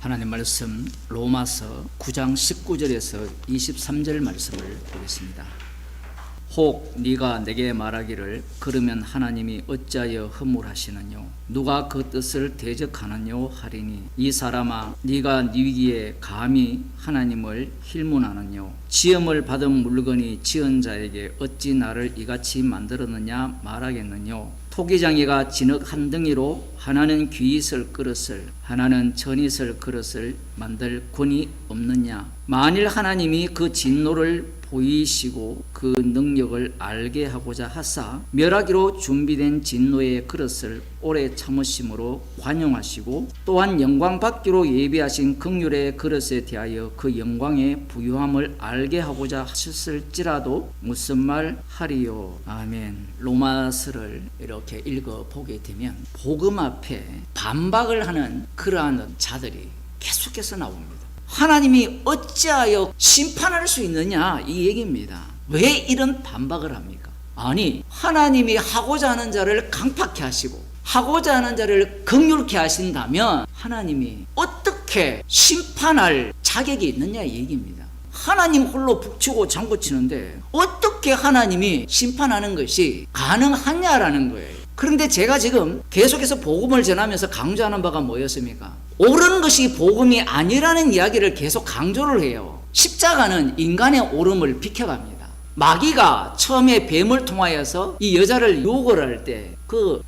하나님 말씀 로마서 9장 19절에서 23절 말씀을 보겠습니다. 혹 네가 내게 말하기를 그러면 하나님이 어찌하여 허물하시느뇨 누가 그 뜻을 대적하느뇨 하리니 이 사람아 네가 네기에 감히 하나님을 힐문하느뇨 지음을 받은 물건이 지은 자에게 어찌 나를 이같이 만들었느냐 말하겠느뇨 토기장이가 진흙 한 덩이로 하나는 귀 있을 그릇을 하나는 전 있을 그릇을 만들 권이 없느냐 만일 하나님이 그 진노를 보이시고 그 능력을 알게 하고자 하사 멸하기로 준비된 진노의 그릇을 오래 참으심으로 관용하시고 또한 영광 받기로 예비하신 긍휼의 그릇에 대하여 그 영광의 부유함을 알게 하고자 하셨을지라도 무슨 말 하리요. 아멘. 로마서를 이렇게 읽어보게 되면 복음 앞에 반박을 하는 그러한 자들이 계속해서 나옵니다. 하나님이 어찌하여 심판할 수 있느냐 이 얘기입니다. 왜 이런 반박을 합니까? 아니 하나님이 하고자 하는 자를 강팍케 하시고 하고자 하는 자를 긍휼케 하신다면 하나님이 어떻게 심판할 자격이 있느냐 이 얘기입니다. 하나님 홀로 북치고 장구치는데 어떻게 하나님이 심판하는 것이 가능하냐라는 거예요. 그런데 제가 지금 계속해서 복음을 전하면서 강조하는 바가 뭐였습니까? 옳은 것이 복음이 아니라는 이야기를 계속 강조를 해요. 십자가는 인간의 옳음을 비켜갑니다. 마귀가 처음에 뱀을 통하여서 이 여자를 유혹을 할 때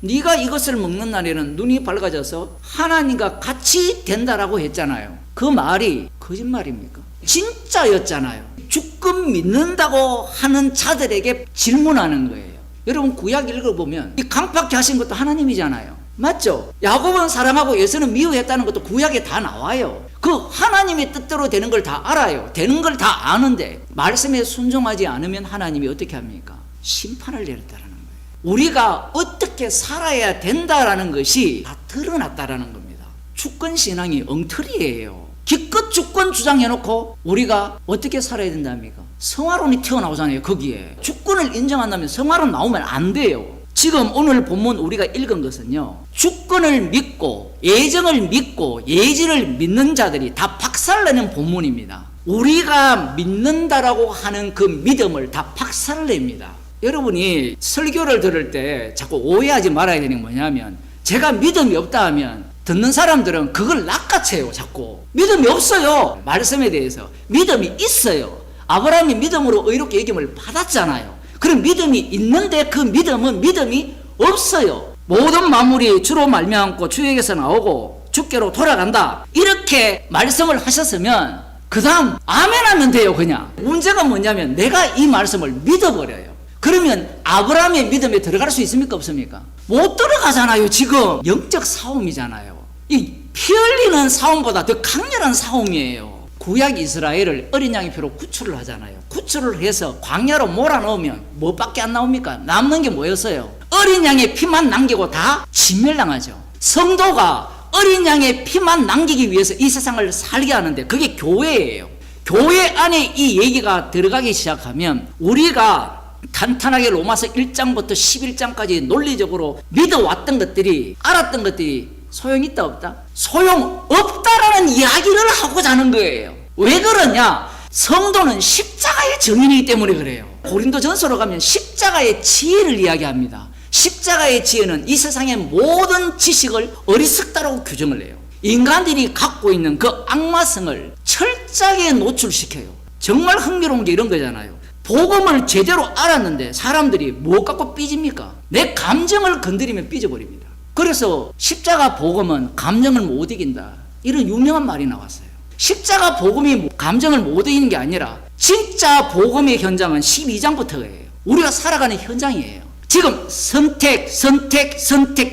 네가 이것을 먹는 날에는 눈이 밝아져서 하나님과 같이 된다라고 했잖아요. 그 말이 거짓말입니까? 진짜였잖아요. 주권 믿는다고 하는 자들에게 질문하는 거예요. 여러분 구약 읽어보면 이 강팍케 하신 것도 하나님이잖아요. 맞죠? 야곱은 사랑하고 에서는 미워했다는 것도 구약에 다 나와요. 그 하나님의 뜻대로 되는 걸 다 알아요. 되는 걸 다 아는데 말씀에 순종하지 않으면 하나님이 어떻게 합니까? 심판을 내렸다는 거예요. 우리가 어떻게 살아야 된다라는 것이 다 드러났다라는 겁니다. 주권신앙이 엉터리예요. 기껏 주권 주장해놓고 우리가 어떻게 살아야 된답니까? 성화론이 튀어나오잖아요. 거기에 주권을 인정한다면 성화론 나오면 안 돼요. 지금 오늘 본문 우리가 읽은 것은요, 주권을 믿고 예정을 믿고 예지를 믿는 자들이 다 박살내는 본문입니다. 우리가 믿는다라고 하는 그 믿음을 다 박살냅니다. 여러분이 설교를 들을 때 자꾸 오해하지 말아야 되는 게 뭐냐면, 제가 믿음이 없다 하면 듣는 사람들은 그걸 낚아채요. 자꾸 믿음이 없어요. 말씀에 대해서 믿음이 있어요. 아브라함이 믿음으로 의롭게 여김을 받았잖아요. 그럼 믿음이 있는데 그 믿음은 믿음이 없어요. 모든 만물이 주로 말미암고 주에게서 나오고 주께로 돌아간다 이렇게 말씀을 하셨으면 그 다음 아멘 하면 돼요. 그냥 문제가 뭐냐면 내가 이 말씀을 믿어버려요. 그러면 아브라함의 믿음에 들어갈 수 있습니까? 없습니까? 못 들어가잖아요. 지금 영적 싸움이잖아요. 이 피 흘리는 싸움보다 더 강렬한 싸움이에요. 구약 이스라엘을 어린 양의 피로 구출을 하잖아요. 구출을 해서 광야로 몰아넣으면 뭐밖에 안 나옵니까? 남는 게 뭐였어요? 어린 양의 피만 남기고 다 진멸당하죠. 성도가 어린 양의 피만 남기기 위해서 이 세상을 살게 하는데 그게 교회예요. 교회 안에 이 얘기가 들어가기 시작하면 우리가 탄탄하게 로마서 1장부터 11장까지 논리적으로 믿어왔던 것들이, 알았던 것들이 소용있다 없다? 소용없다라는 이야기를 하고자 하는 거예요. 왜 그러냐? 성도는 십자가의 증인이기 때문에 그래요. 고린도전서로 가면 십자가의 지혜를 이야기합니다. 십자가의 지혜는 이 세상의 모든 지식을 어리석다라고 규정을 해요. 인간들이 갖고 있는 그 악마성을 철저하게 노출시켜요. 정말 흥미로운 게 이런 거잖아요. 복음을 제대로 알았는데 사람들이 뭐 갖고 삐집니까? 내 감정을 건드리면 삐져버립니다. 그래서 십자가 복음은 감정을 못 이긴다, 이런 유명한 말이 나왔어요. 십자가 복음이 감정을 못 이기는 게 아니라 진짜 복음의 현장은 12장부터예요. 우리가 살아가는 현장이에요. 지금 선택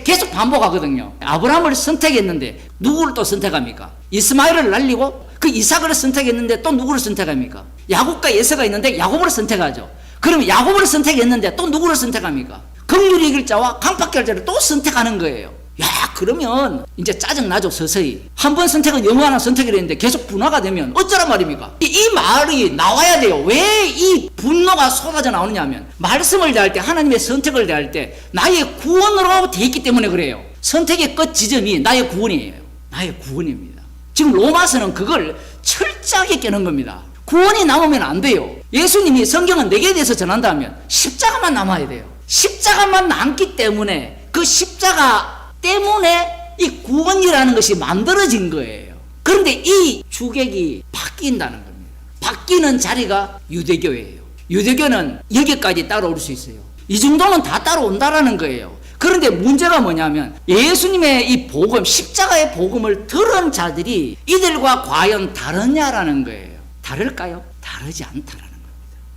계속 반복하거든요. 아브라함을 선택했는데 누구를 또 선택합니까? 이스마엘을 날리고 그 이삭을 선택했는데 또 누구를 선택합니까? 야곱과 에서가 있는데 야곱을 선택하죠. 그럼 야곱을 선택했는데 또 누구를 선택합니까? 긍휼히 이길 자와 강팍케 할 자를 또 선택하는 거예요. 야, 그러면 이제 짜증나죠. 서서히 한 번 선택은 영원한 선택이 되는데 계속 분화가 되면 어쩌란 말입니까? 이 말이 나와야 돼요. 왜 이 분노가 쏟아져 나오느냐 하면 말씀을 대할 때, 하나님의 선택을 대할 때 나의 구원으로 돼 있기 때문에 그래요. 선택의 끝 지점이 나의 구원이에요. 나의 구원입니다. 지금 로마서는 그걸 철저하게 깨는 겁니다. 구원이 남으면 안 돼요. 예수님이 성경은 내게 대해서 전한다면 십자가만 남아야 돼요. 십자가만 남기 때문에 그 십자가 때문에 이 구원이라는 것이 만들어진 거예요. 그런데 이 주객이 바뀐다는 겁니다. 바뀌는 자리가 유대교예요. 유대교는 여기까지 따라올 수 있어요. 이 정도는 다 따라온다라는 거예요. 그런데 문제가 뭐냐면 예수님의 이 복음, 십자가의 복음을 들은 자들이 이들과 과연 다르냐라는 거예요. 다를까요? 다르지 않다라는 겁니다.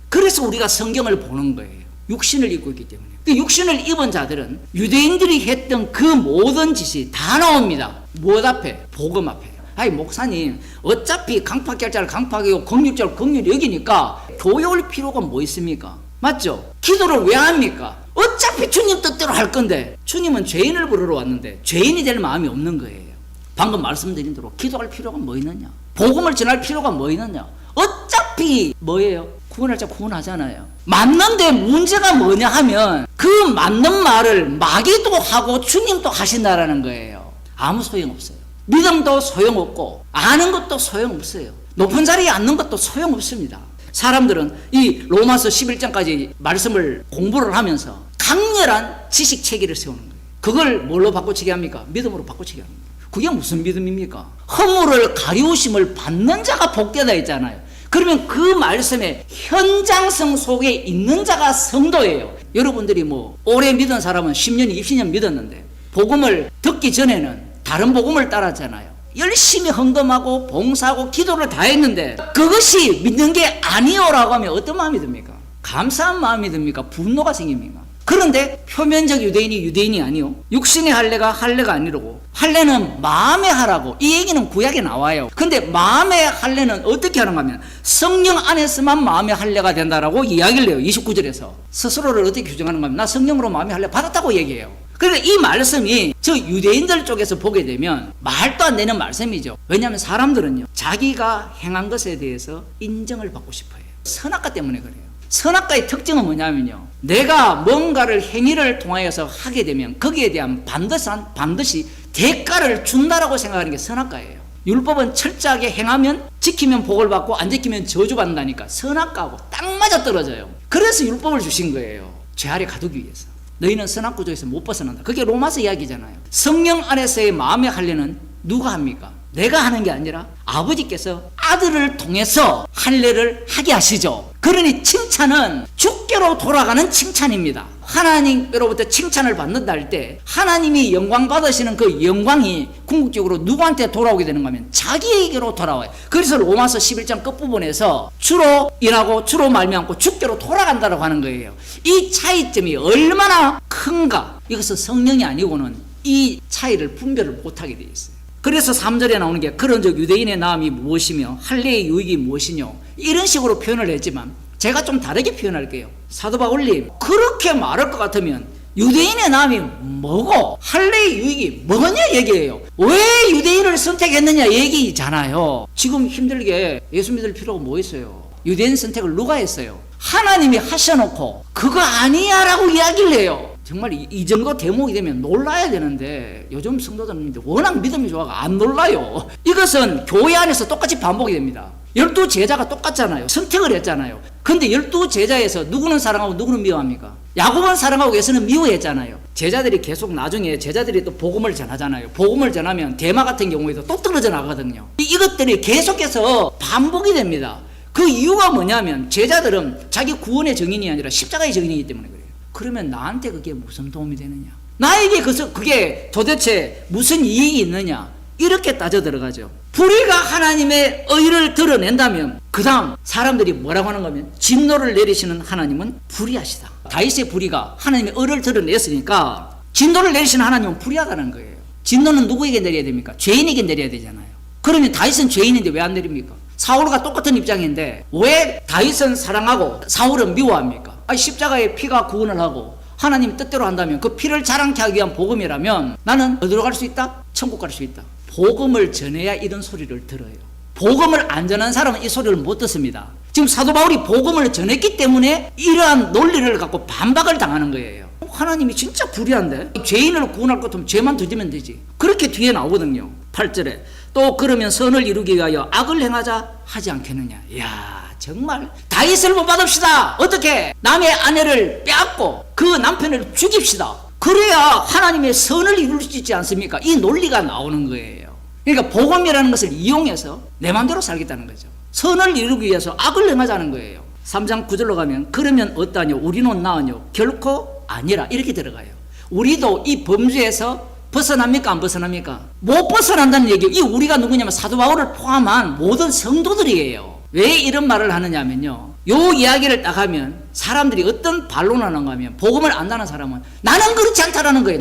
그래서 우리가 성경을 보는 거예요. 육신을 입고 있기 때문에. 그 육신을 입은 자들은 유대인들이 했던 그 모든 짓이 다 나옵니다. 무엇 앞에? 복음 앞에. 아이 목사님, 어차피 강팍결자를 강팍이고 긍휼자를 긍휼히 여기니까 교회 올 필요가 뭐 있습니까? 맞죠? 기도를 왜 합니까? 어차피 주님 뜻대로 할 건데 주님은 죄인을 부르러 왔는데 죄인이 될 마음이 없는 거예요. 방금 말씀드린 대로 기도할 필요가 뭐 있느냐? 복음을 전할 필요가 뭐 있느냐? 어차피 뭐예요? 구원할 자 구원하잖아요. 맞는데 문제가 뭐냐 하면 그 맞는 말을 마귀도 하고 주님도 하신다라는 거예요. 아무 소용없어요. 믿음도 소용없고 아는 것도 소용없어요. 높은 자리에 앉는 것도 소용없습니다. 사람들은 이 로마서 11장까지 말씀을 공부를 하면서 강렬한 지식 체계를 세우는 거예요. 그걸 뭘로 바꿔치기 합니까? 믿음으로 바꿔치기 합니다. 그게 무슨 믿음입니까? 허물을 가리우심을 받는 자가 복되다 했잖아요. 그러면 그 말씀의 현장성 속에 있는 자가 성도예요. 여러분들이 뭐 오래 믿은 사람은 10년, 20년 믿었는데 복음을 듣기 전에는 다른 복음을 따랐잖아요. 열심히 헌금하고 봉사하고 기도를 다 했는데 그것이 믿는 게 아니오라고 하면 어떤 마음이 듭니까? 감사한 마음이 듭니까? 분노가 생깁니까? 그런데 표면적 유대인이 유대인이 아니요. 육신의 할례가 할례가 아니라고. 할례는 마음의 하라고. 이 얘기는 구약에 나와요. 근데 마음의 할례는 어떻게 하는가 하면 성령 안에서만 마음의 할례가 된다라고 이야기를 해요. 29절에서. 스스로를 어떻게 규정하는가 하면 나 성령으로 마음의 할례 받았다고 얘기해요. 그러니까 이 말씀이 저 유대인들 쪽에서 보게 되면 말도 안 되는 말씀이죠. 왜냐하면 사람들은요 자기가 행한 것에 대해서 인정을 받고 싶어요. 선악과 때문에 그래요. 선악과의 특징은 뭐냐면요 내가 뭔가를 행위를 통하여서 하게 되면 거기에 대한 반드시 대가를 준다라고 생각하는 게 선악과예요. 율법은 철저하게 행하면 지키면 복을 받고 안 지키면 저주받는다니까 선악과하고 딱 맞아떨어져요. 그래서 율법을 주신 거예요. 죄 아래 가두기 위해서. 너희는 선악 구조에서 못 벗어난다. 그게 로마서 이야기잖아요. 성령 안에서의 마음의 할례는 누가 합니까? 내가 하는 게 아니라 아버지께서 아들을 통해서 할례를 하게 하시죠. 그러니 칭찬은 주께로 돌아가는 칭찬입니다. 하나님께로부터 칭찬을 받는다 할 때 하나님이 영광 받으시는 그 영광이 궁극적으로 누구한테 돌아오게 되는가 하면 자기에게로 돌아와요. 그래서 로마서 11장 끝부분에서 주로 일하고 주로 말미암고 주께로 돌아간다고 하는 거예요. 이 차이점이 얼마나 큰가. 이것은 성령이 아니고는 이 차이를 분별을 못하게 되어 있어요. 그래서 3절에 나오는 게 그런즉 유대인의 나음이 무엇이며 할례의 유익이 무엇이뇨 이런 식으로 표현을 했지만 제가 좀 다르게 표현할게요. 사도 바울님 그렇게 말할 것 같으면 유대인의 나음이 뭐고 할례의 유익이 뭐냐 얘기해요. 왜 유대인을 선택했느냐 얘기잖아요. 지금 힘들게 예수 믿을 필요가 뭐 있어요. 유대인 선택을 누가 했어요? 하나님이 하셔놓고 그거 아니야 라고 이야기를 해요. 정말 이 정도 대목이 되면 놀라야 되는데 요즘 성도들은 워낙 믿음이 좋아가 안 놀라요. 이것은 교회 안에서 똑같이 반복이 됩니다. 12제자가 똑같잖아요. 선택을 했잖아요. 근데 12제자에서 누구는 사랑하고 누구는 미워합니까? 야곱은 사랑하고 예수는 미워했잖아요. 제자들이 계속 나중에 제자들이 또 복음을 전하잖아요. 복음을 전하면 대마 같은 경우에도 또 떨어져 나가거든요. 이것들이 계속해서 반복이 됩니다. 그 이유가 뭐냐면 제자들은 자기 구원의 증인이 아니라 십자가의 증인이기 때문에 그래요. 그러면 나한테 그게 무슨 도움이 되느냐? 나에게 그게 도대체 무슨 이익이 있느냐? 이렇게 따져 들어가죠. 불의가 하나님의 의를 드러낸다면 그 다음 사람들이 뭐라고 하는 거면 진노를 내리시는 하나님은 불의하시다. 다윗의 불의가 하나님의 의를 드러냈으니까 진노를 내리시는 하나님은 불의하다는 거예요. 진노는 누구에게 내려야 됩니까? 죄인에게 내려야 되잖아요. 그러면 다윗은 죄인인데 왜 안 내립니까? 사울과 똑같은 입장인데 왜 다윗은 사랑하고 사울은 미워합니까? 십자가의 피가 구원을 하고 하나님 뜻대로 한다면 그 피를 자랑케 하기 위한 복음이라면 나는 어디로 갈 수 있다? 천국 갈 수 있다. 복음을 전해야 이런 소리를 들어요. 복음을 안 전한 사람은 이 소리를 못 듣습니다. 지금 사도 바울이 복음을 전했기 때문에 이러한 논리를 갖고 반박을 당하는 거예요. 하나님이 진짜 불의한데 죄인을 구원할 것 같으면 죄만 더 지면 되지. 그렇게 뒤에 나오거든요. 8절에 또 그러면 선을 이루기 위하여 악을 행하자 하지 않겠느냐. 이야, 정말 다윗을 본받읍시다. 어떻게? 남의 아내를 빼앗고 그 남편을 죽입시다. 그래야 하나님의 선을 이룰 수 있지 않습니까? 이 논리가 나오는 거예요. 그러니까 복음이라는 것을 이용해서 내 마음대로 살겠다는 거죠. 선을 이루기 위해서 악을 행하자는 거예요. 3장 9절로 가면 그러면 어떠하뇨? 우리는 나으뇨? 결코 아니라. 이렇게 들어가요. 우리도 이 범죄에서 벗어납니까? 안 벗어납니까? 못 벗어난다는 얘기예요. 이 우리가 누구냐면 사도 바울을 포함한 모든 성도들이에요. 왜 이런 말을 하느냐면요, 요 이야기를 딱 하면 사람들이 어떤 반론을 하는가 하면, 복음을 안다는 사람은 나는 그렇지 않다라는 거예요.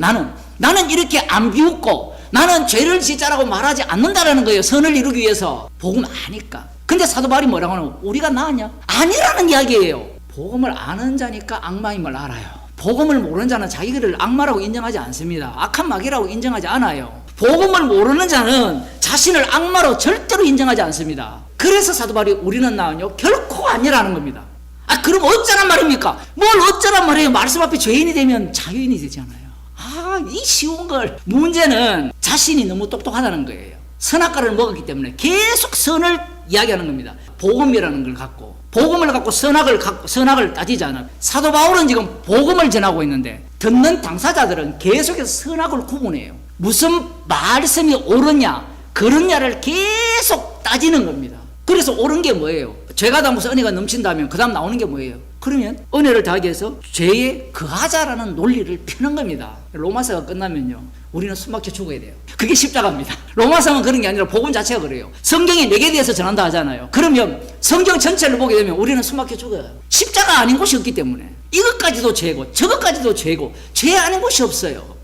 나는 이렇게 안 비웃고 나는 죄를 짓자라고 말하지 않는다라는 거예요. 선을 이루기 위해서. 복음 아니까. 근데 사도 바울이 뭐라고 하냐면 우리가 나았냐? 아니라는 이야기예요. 복음을 아는 자니까 악마임을 알아요. 복음을 모르는 자는 자기를 악마라고 인정하지 않습니다. 악한 마귀라고 인정하지 않아요. 복음을 모르는 자는 자신을 악마로 절대로 인정하지 않습니다. 그래서 사도 바울이 우리는 나은요 결코 아니라는 겁니다. 아, 그럼 어쩌란 말입니까? 뭘 어쩌란 말이에요? 말씀 앞에 죄인이 되면 자유인이 되잖아요. 아, 이 쉬운 걸. 문제는 자신이 너무 똑똑하다는 거예요. 선악과를 먹었기 때문에 계속 선을 이야기하는 겁니다. 복음이라는 걸 갖고, 복음을 갖고 선악을 따지지 않아요. 사도 바울은 지금 복음을 전하고 있는데 듣는 당사자들은 계속해서 선악을 구분해요. 무슨 말씀이 옳으냐 그렇냐를 계속 따지는 겁니다. 그래서 옳은 게 뭐예요? 죄가 담고서 은혜가 넘친다면 그 다음 나오는 게 뭐예요? 그러면 은혜를 더하기 위해서 죄에 거하자라는 논리를 펴는 겁니다. 로마서가 끝나면요 우리는 숨막혀 죽어야 돼요. 그게 십자가입니다. 로마서는 그런 게 아니라 복음 자체가 그래요. 성경이 내게 대해서 전한다 하잖아요. 그러면 성경 전체를 보게 되면 우리는 숨막혀 죽어요. 십자가 아닌 곳이 없기 때문에. 이것까지도 죄고 저것까지도 죄고 죄 아닌 곳이 없어요.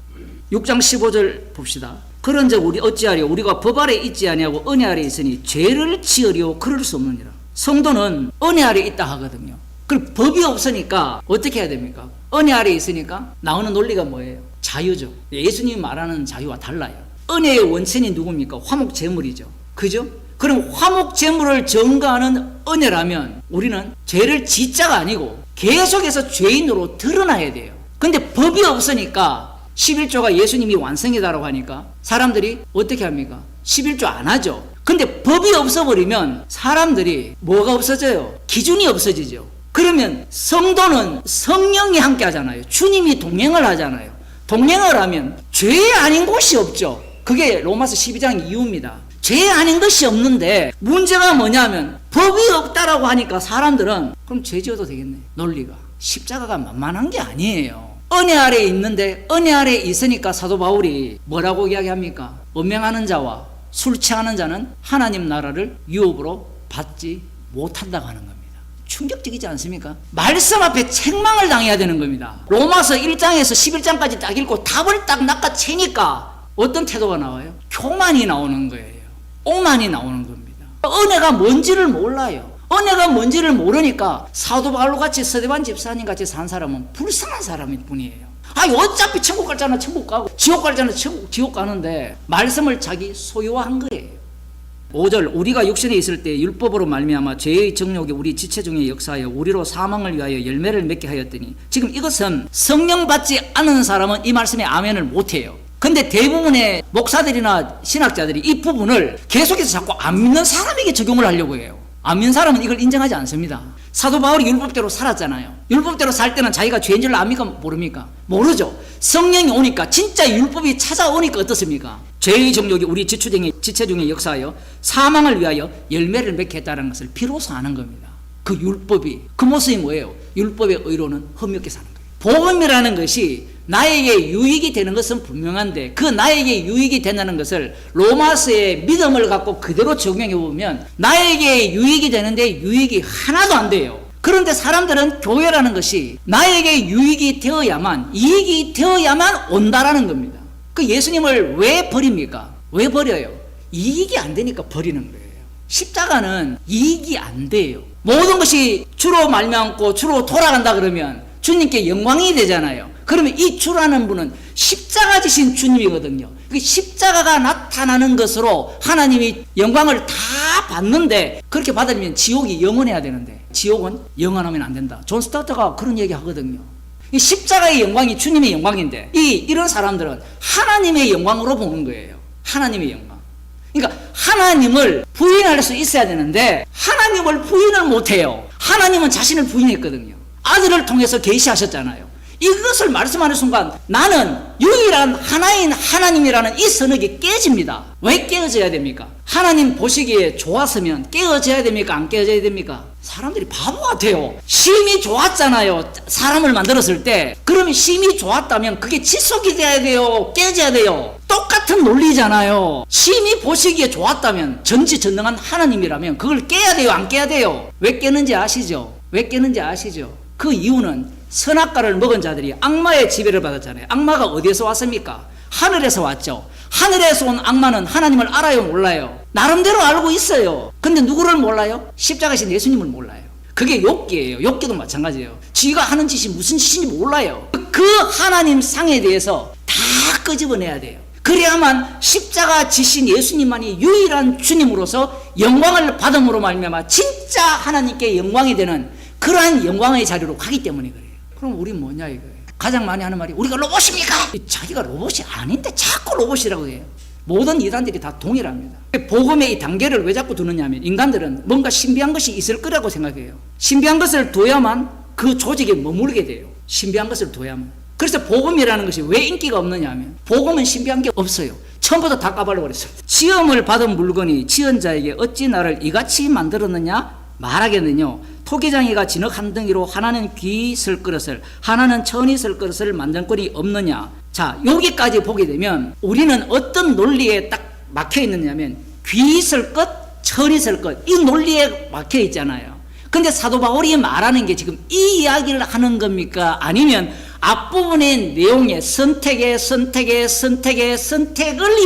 6장 15절 봅시다. 그런즉 우리 어찌하리요? 우리가 법 아래 있지 아니하고 은혜 아래 있으니 죄를 지으려 그럴 수 없느니라. 성도는 은혜 아래 있다 하거든요. 그럼 법이 없으니까 어떻게 해야 됩니까? 은혜 아래 있으니까 나오는 논리가 뭐예요? 자유죠. 예수님이 말하는 자유와 달라요. 은혜의 원천이 누굽니까? 화목제물이죠. 그죠? 그럼 화목제물을 증거하는 은혜라면 우리는 죄를 짓자가 아니고 계속해서 죄인으로 드러나야 돼요. 근데 법이 없으니까 11조가 예수님이 완성이다라고 하니까 사람들이 어떻게 합니까? 11조 안 하죠. 근데 법이 없어버리면 사람들이 뭐가 없어져요? 기준이 없어지죠. 그러면 성도는 성령이 함께 하잖아요. 주님이 동행을 하잖아요. 동행을 하면 죄 아닌 곳이 없죠. 그게 로마서 12장 이유입니다. 죄 아닌 것이 없는데 문제가 뭐냐면 법이 없다라고 하니까 사람들은 그럼 죄 지어도 되겠네. 논리가. 십자가가 만만한 게 아니에요. 은혜 아래에 있는데 은혜 아래에 있으니까 사도 바울이 뭐라고 이야기합니까? 음행하는 자와 술 취하는 자는 하나님 나라를 유업으로 받지 못한다고 하는 겁니다. 충격적이지 않습니까? 말씀 앞에 책망을 당해야 되는 겁니다. 로마서 1장에서 11장까지 딱 읽고 답을 딱 낚아채니까 어떤 태도가 나와요? 교만이 나오는 거예요. 오만이 나오는 겁니다. 은혜가 뭔지를 몰라요. 은혜가 뭔지를 모르니까 사도 바울로 같이 스데반 집사님 같이 산 사람은 불쌍한 사람일 뿐이에요. 아니 어차피 천국 갈자는 천국 가고 지옥 갈자는 지옥 가는데 말씀을 자기 소유화한 거예요. 5절 우리가 육신에 있을 때 율법으로 말미암아 죄의 정욕이 우리 지체 중에 역사하여 우리로 사망을 위하여 열매를 맺게 하였더니 지금 이것은 성령 받지 않은 사람은 이 말씀에 아멘을 못해요. 근데 대부분의 목사들이나 신학자들이 이 부분을 계속해서 자꾸 안 믿는 사람에게 적용을 하려고 해요. 안 믿는 사람은 이걸 인정하지 않습니다. 사도 바울이 율법대로 살았잖아요. 율법대로 살 때는 자기가 죄인 줄 압니까? 모릅니까? 모르죠. 성령이 오니까 진짜 율법이 찾아오니까 어떻습니까? 죄의 정욕이 우리 지체 중에 역사하여 사망을 위하여 열매를 맺게 했다는 것을 비로소 아는 겁니다. 그 율법이 그 모습이 뭐예요? 율법의 의로는 흠없게 사는 거예요. 복음이라는 것이 나에게 유익이 되는 것은 분명한데 그 나에게 유익이 된다는 것을 로마서의 믿음을 갖고 그대로 적용해 보면 나에게 유익이 되는데 유익이 하나도 안 돼요. 그런데 사람들은 교회라는 것이 나에게 유익이 되어야만 이익이 되어야만 온다라는 겁니다. 그 예수님을 왜 버립니까? 왜 버려요? 이익이 안 되니까 버리는 거예요. 십자가는 이익이 안 돼요. 모든 것이 주로 말미암고 주로 돌아간다 그러면 주님께 영광이 되잖아요. 그러면 이 주라는 분은 십자가 지신 주님이거든요. 그 십자가가 나타나는 것으로 하나님이 영광을 다 받는데 그렇게 받으면 지옥이 영원해야 되는데 지옥은 영원하면 안 된다. 존 스타트가 그런 얘기 하거든요. 이 십자가의 영광이 주님의 영광인데 이런 사람들은 하나님의 영광으로 보는 거예요. 하나님의 영광. 그러니까 하나님을 부인할 수 있어야 되는데 하나님을 부인을 못해요. 하나님은 자신을 부인했거든요. 아들을 통해서 계시하셨잖아요. 이것을 말씀하는 순간 나는 유일한 하나인 하나님이라는 이 선언이 깨집니다. 왜 깨어져야 됩니까? 하나님 보시기에 좋았으면 깨어져야 됩니까? 안 깨어져야 됩니까? 사람들이 바보 같아요. 심히 좋았잖아요. 사람을 만들었을 때. 그러면 심히 좋았다면 그게 지속이 돼야 돼요? 깨져야 돼요? 똑같은 논리잖아요. 심히 보시기에 좋았다면, 전지전능한 하나님이라면 그걸 깨야 돼요? 안 깨야 돼요? 왜 깨는지 아시죠? 왜 깨는지 아시죠? 그 이유는 선악과를 먹은 자들이 악마의 지배를 받았잖아요. 악마가 어디에서 왔습니까? 하늘에서 왔죠. 하늘에서 온 악마는 하나님을 알아요? 몰라요? 나름대로 알고 있어요. 근데 누구를 몰라요? 십자가신 예수님을 몰라요. 그게 욥기예요. 욥기도 마찬가지예요. 지가 하는 짓이 무슨 짓인지 몰라요. 그 하나님 상에 대해서 다 끄집어내야 돼요. 그래야만 십자가 지신 예수님만이 유일한 주님으로서 영광을 받음으로 말미암아 진짜 하나님께 영광이 되는 그러한 영광의 자리로 가기 때문에 그래요. 그럼 우리 뭐냐 이거예요. 가장 많이 하는 말이 우리가 로봇입니까? 자기가 로봇이 아닌데 자꾸 로봇이라고 해요. 모든 이단들이 다 동일합니다. 복음의 이 단계를 왜 자꾸 두느냐 하면 인간들은 뭔가 신비한 것이 있을 거라고 생각해요. 신비한 것을 둬야만 그 조직에 머물게 돼요. 신비한 것을 둬야만. 그래서 복음이라는 것이 왜 인기가 없느냐 하면 복음은 신비한 게 없어요. 처음부터 다 까발려버렸어요. 시험을 받은 물건이 지은 자에게 어찌 나를 이같이 만들었느냐 말하겠느냐. 토기장이가 진흙 한 덩이로 하나는 귀 쓸 그릇을 하나는 천이 쓸 그릇을 만든 꼴이 없느냐. 자, 여기까지 보게 되면 우리는 어떤 논리에 딱 막혀 있느냐면 귀 쓸 것, 천이 쓸 것, 이 논리에 막혀 있잖아요. 근데 사도 바울이 말하는 게 지금 이 이야기를 하는 겁니까? 아니면 앞부분의 내용의 선택을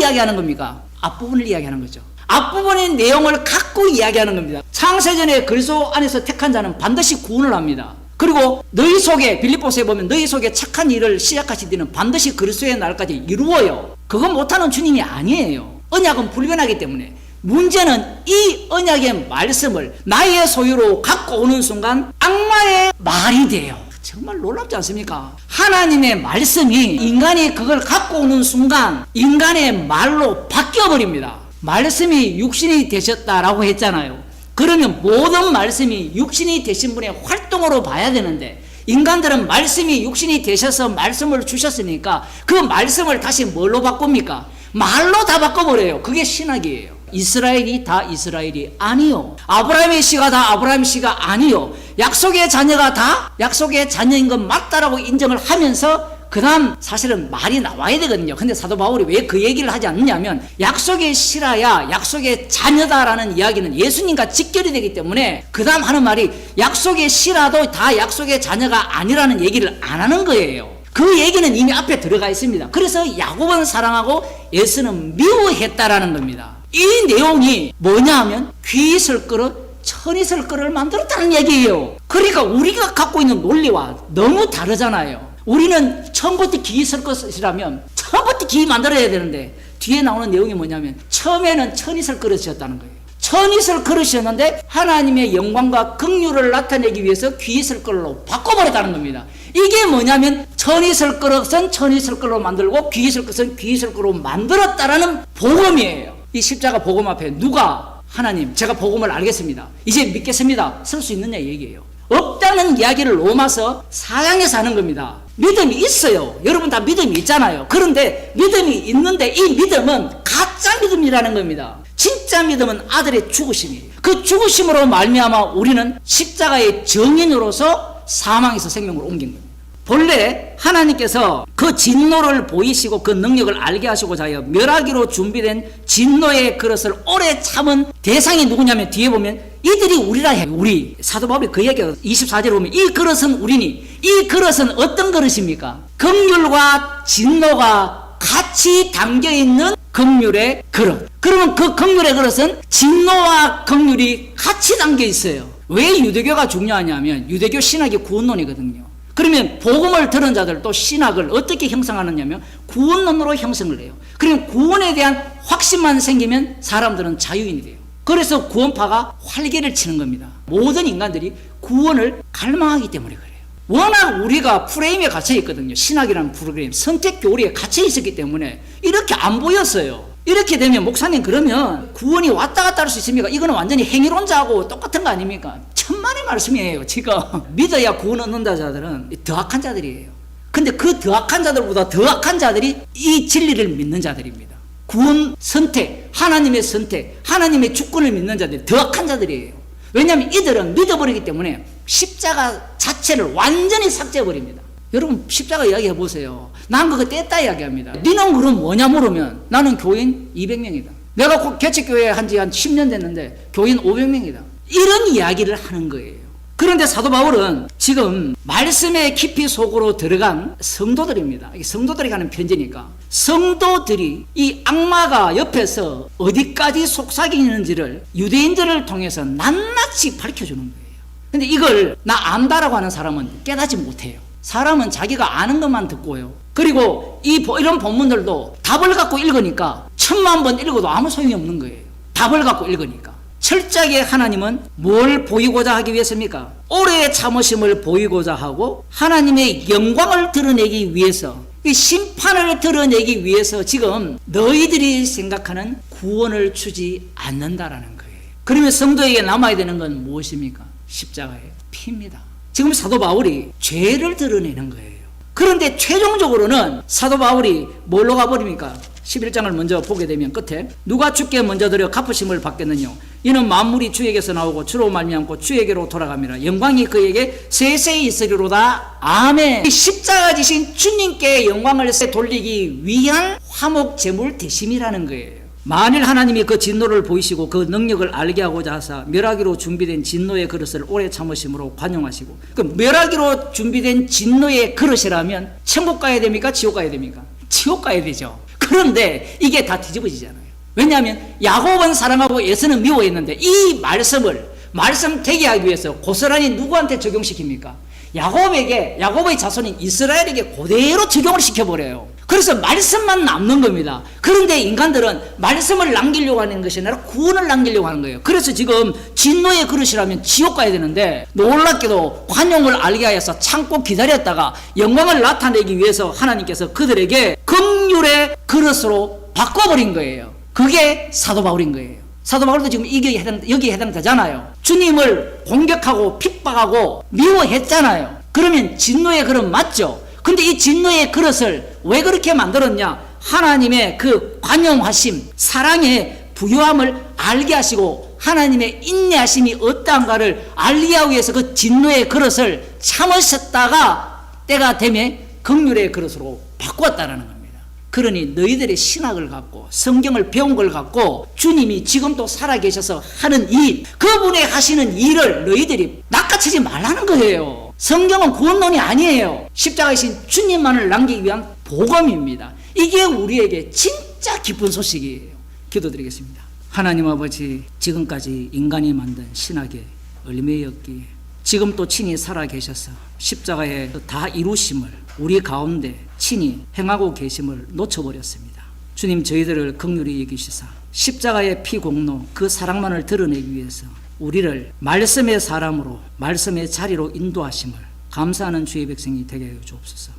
이야기하는 겁니까? 앞부분을 이야기하는 거죠. 앞부분의 내용을 갖고 이야기하는 겁니다. 창세전의 그리스도 안에서 택한 자는 반드시 구원을 합니다. 그리고 너희 속에 빌립보서에 보면 너희 속에 착한 일을 시작하신 뒤는 반드시 그리스도의 날까지 이루어요. 그거 못하는 주님이 아니에요. 언약은 불변하기 때문에. 문제는 이 언약의 말씀을 나의 소유로 갖고 오는 순간 악마의 말이 돼요. 정말 놀랍지 않습니까? 하나님의 말씀이 인간이 그걸 갖고 오는 순간 인간의 말로 바뀌어버립니다. 말씀이 육신이 되셨다라고 했잖아요. 그러면 모든 말씀이 육신이 되신 분의 활동으로 봐야 되는데 인간들은 말씀이 육신이 되셔서 말씀을 주셨으니까 그 말씀을 다시 뭘로 바꿉니까? 말로 다 바꿔버려요. 그게 신학이에요. 이스라엘이 다 이스라엘이 아니요. 아브라함의 씨가 다 아브라함의 씨가 아니요. 약속의 자녀가 다 약속의 자녀인 건 맞다라고 인정을 하면서 그 다음 사실은 말이 나와야 되거든요. 근데 사도 바울이 왜 그 얘기를 하지 않느냐면 약속의 씨라야 약속의 자녀다라는 이야기는 예수님과 직결이 되기 때문에 그 다음 하는 말이 약속의 씨라도 다 약속의 자녀가 아니라는 얘기를 안 하는 거예요. 그 얘기는 이미 앞에 들어가 있습니다. 그래서 야곱은 사랑하고 에서는 미워했다라는 겁니다. 이 내용이 뭐냐 하면 귀 있을 그릇 천이 있을 그릇을 만들었다는 얘기예요. 그러니까 우리가 갖고 있는 논리와 너무 다르잖아요. 우리는 처음부터 기 있을 것이라면 처음부터 기 만들어야 되는데 뒤에 나오는 내용이 뭐냐면 처음에는 천이 있을 그릇이었다는 거예요. 천이 있을 그릇이었는데 하나님의 영광과 긍휼을 나타내기 위해서 귀 있을 그릇로 바꿔버렸다는 겁니다. 이게 뭐냐면 천이 있을 그릇은 천이 있을 그릇로 만들고 귀 있을 것은 귀 있을 그릇로 만들었다라는 복음이에요. 이 십자가 복음 앞에 누가 하나님 제가 복음을 알겠습니다. 이제 믿겠습니다. 쓸 수 있느냐 얘기예요. 없다는 이야기를 로마서 4장에서 하는 겁니다. 믿음이 있어요. 여러분 다 믿음이 있잖아요. 그런데 믿음이 있는데 이 믿음은 가짜 믿음이라는 겁니다. 진짜 믿음은 아들의 죽으심이에요. 그 죽으심으로 말미암아 우리는 십자가의 증인으로서 사망에서 생명으로 옮긴 겁니다. 본래 하나님께서 그 진노를 보이시고 그 능력을 알게 하시고자 하여 멸하기로 준비된 진노의 그릇을 오래 참은 대상이 누구냐면 뒤에 보면 이들이 우리라 해요. 우리 사도 바울이 그 얘기가 24절에 보면 이 그릇은 우리니 이 그릇은 어떤 그릇입니까? 긍휼과 진노가 같이 담겨있는 긍휼의 그릇. 그러면 그 긍휼의 그릇은 진노와 긍휼이 같이 담겨 있어요. 왜 유대교가 중요하냐면 유대교 신학이 구원론이거든요. 그러면 복음을 들은 자들도 신학을 어떻게 형성하느냐면 구원론으로 형성을 해요. 그러면 구원에 대한 확신만 생기면 사람들은 자유인이 돼요. 그래서 구원파가 활개를 치는 겁니다. 모든 인간들이 구원을 갈망하기 때문에 그래요. 워낙 우리가 프레임에 갇혀 있거든요. 신학이라는 프로그램, 선택 교리에 갇혀 있었기 때문에 이렇게 안 보였어요. 이렇게 되면 목사님 그러면 구원이 왔다 갔다 할 수 있습니까? 이거는 완전히 행위론자하고 똑같은 거 아닙니까? 천만의 말씀이에요. 지금 믿어야 구원 얻는다 자들은 더 악한 자들이에요. 근데 그 더 악한 자들보다 더 악한 자들이 이 진리를 믿는 자들입니다. 구원 선택, 하나님의 선택, 하나님의 주권을 믿는 자들이 더 악한 자들이에요. 왜냐하면 이들은 믿어버리기 때문에 십자가 자체를 완전히 삭제해버립니다. 여러분 십자가 이야기해 보세요. 난 그거 뗐다 이야기합니다. 니는 그럼 뭐냐 물으면 나는 교인 200명이다. 내가 개척교회 한지 한 10년 됐는데 교인 500명이다. 이런 이야기를 하는 거예요. 그런데 사도 바울은 지금 말씀의 깊이 속으로 들어간 성도들입니다. 성도들이 가는 편지니까 성도들이 이 악마가 옆에서 어디까지 속삭이는지를 유대인들을 통해서 낱낱이 밝혀주는 거예요. 근데 이걸 나 안다라고 하는 사람은 깨닫지 못해요. 사람은 자기가 아는 것만 듣고요. 그리고 이런 본문들도 답을 갖고 읽으니까 1000만 번 읽어도 아무 소용이 없는 거예요. 답을 갖고 읽으니까. 철저하게 하나님은 뭘 보이고자 하기 위해서입니까? 오래 참으심을 보이고자 하고 하나님의 영광을 드러내기 위해서, 이 심판을 드러내기 위해서 지금 너희들이 생각하는 구원을 주지 않는다라는 거예요. 그러면 성도에게 남아야 되는 건 무엇입니까? 십자가예요. 피입니다. 지금 사도 바울이 죄를 드러내는 거예요. 그런데 최종적으로는 사도 바울이 뭘로 가버립니까? 11장을 먼저 보게 되면 끝에 누가 주께 먼저 드려 갚으심을 받겠느냐? 이는 만물이 주에게서 나오고 주로 말미암고 주에게로 돌아갑니다. 영광이 그에게 세세히 있으리로다. 아멘. 십자가 지신 주님께 영광을 돌리기 위한 화목 제물 대심이라는 거예요. 만일 하나님이 그 진노를 보이시고 그 능력을 알게 하고자 하사 멸하기로 준비된 진노의 그릇을 오래 참으심으로 관용하시고, 그 멸하기로 준비된 진노의 그릇이라면 천국 가야 됩니까? 지옥 가야 됩니까? 지옥 가야 되죠. 그런데 이게 다 뒤집어지잖아요. 왜냐하면 야곱은 사랑하고 에서는 미워했는데 이 말씀 되게 하기 위해서 고스란히 누구한테 적용시킵니까? 야곱의 자손인 이스라엘에게 그대로 적용을 시켜버려요. 그래서 말씀만 남는 겁니다. 그런데 인간들은 말씀을 남기려고 하는 것이 아니라 구원을 남기려고 하는 거예요. 그래서 지금 진노의 그릇이라면 지옥 가야 되는데 놀랍게도 관용을 알게 하여서 참고 기다렸다가 영광을 나타내기 위해서 하나님께서 그들에게 긍휼의 그릇으로 바꿔버린 거예요. 그게 사도 바울인 거예요. 사도 바울도 지금 여기에 해당되잖아요. 주님을 공격하고 핍박하고 미워했잖아요. 그러면 진노의 그릇 맞죠? 근데 이 진노의 그릇을 왜 그렇게 만들었냐? 하나님의 그 관용하심, 사랑의 부유함을 알게 하시고 하나님의 인내하심이 어떠한가를 알게 하기 위해서 그 진노의 그릇을 참으셨다가 때가 되면 긍휼의 그릇으로 바꾸었다라는 겁니다. 그러니 너희들의 신학을 갖고 성경을 배운 걸 갖고 주님이 지금도 살아계셔서 하는 일, 그분의 하시는 일을 너희들이 낚아채지 말라는 거예요. 성경은 구원론이 아니에요. 십자가이신 주님만을 남기기 위한 복음입니다. 이게 우리에게 진짜 기쁜 소식이에요. 기도드리겠습니다. 하나님 아버지, 지금까지 인간이 만든 신학의 얼매였기에 지금 또 친히 살아계셔서 십자가에 다 이루심을 우리 가운데 친히 행하고 계심을 놓쳐버렸습니다. 주님, 저희들을 긍휼히 여기시사 십자가의 피 공로 그 사랑만을 드러내기 위해서 우리를 말씀의 사람으로 말씀의 자리로 인도하심을 감사하는 주의 백성이 되게 하여 주옵소서.